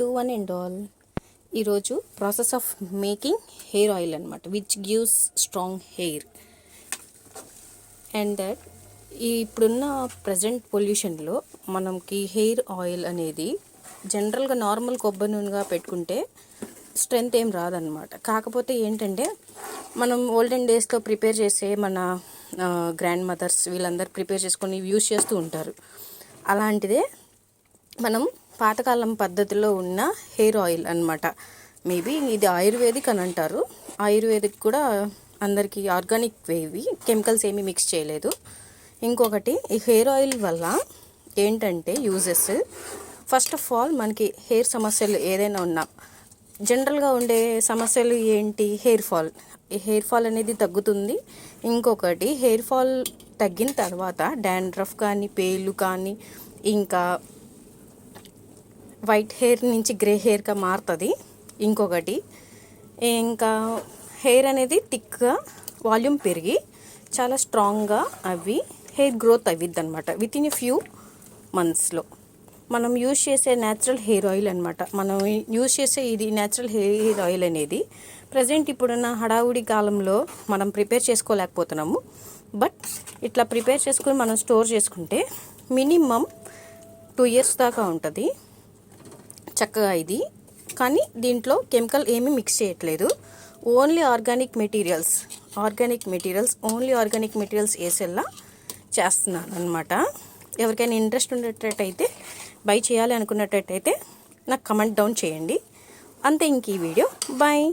To one and all. ఈరోజు process of making hair oil అనమాట, which gives strong hair. And that ఇప్పుడున్న present పొల్యూషన్లో మనకి hair oil అనేది జనరల్గా నార్మల్ కొబ్బరి నూనెగా పెట్టుకుంటే స్ట్రెంత్ ఏం రాదనమాట. కాకపోతే ఏంటంటే మనం ఓల్డెన్ డేస్లో ప్రిపేర్ చేసే మన గ్రాండ్ మదర్స్ వీళ్ళందరూ ప్రిపేర్ చేసుకొని యూజ్ చేస్తూ ఉంటారు. అలాంటిదే మనం పాతకాలం పద్ధతిలో ఉన్న హెయిర్ ఆయిల్ అన్నమాట. మేబీ ఇది ఆయుర్వేదిక్ అని అంటారు. ఆయుర్వేదిక్ కూడా అందరికీ ఆర్గానిక్ వేవి, కెమికల్స్ ఏమీ మిక్స్ చేయలేదు. ఇంకొకటి, ఈ హెయిర్ ఆయిల్ వల్ల ఏంటంటే యూజెస్, ఫస్ట్ ఆఫ్ ఆల్ మనకి హెయిర్ సమస్యలు ఏదైనా ఉన్నా, జనరల్గా ఉండే సమస్యలు ఏంటి, హెయిర్ ఫాల్. ఈ హెయిర్ ఫాల్ అనేది తగ్గుతుంది. ఇంకొకటి, హెయిర్ ఫాల్ తగ్గిన తర్వాత డాండ్రఫ్ కానీ, పేలు కానీ, ఇంకా వైట్ హెయిర్ నుంచి గ్రే హెయిర్గా మారుతుంది. ఇంకొకటి, ఇంకా హెయిర్ అనేది థిక్గా వాల్యూమ్ పెరిగి చాలా స్ట్రాంగ్గా అవి హెయిర్ గ్రోత్ అవ్విద్ది అనమాట విత్ ఇన్ ఎ ఫ్యూ మంత్స్లో. మనం యూజ్ చేసే న్యాచురల్ హెయిర్ ఆయిల్ అనమాట. మనం యూజ్ చేసే ఇది న్యాచురల్ హెయిర్ ఆయిల్ అనేది ప్రజెంట్ ఇప్పుడున్న హడావుడి కాలంలో మనం ప్రిపేర్ చేసుకోలేకపోతున్నాము. బట్ ఇట్లా ప్రిపేర్ చేసుకుని మనం స్టోర్ చేసుకుంటే మినిమం 2 years దాకా ఉంటుంది చక్కగా ఇది. కానీ దీంట్లో కెమికల్ ఏమీ మిక్స్ చేయట్లేదు. Only organic materials only organic materials వేసేలా చేస్తున్నాను అనమాట. ఎవరికైనా ఇంట్రెస్ట్ ఉండేటట్టయితే, బై చేయాలి అనుకున్నట్టయితే నాకు కమెంట్ డౌన్ చేయండి. అంతే ఇంక ఈ వీడియో. బాయ్.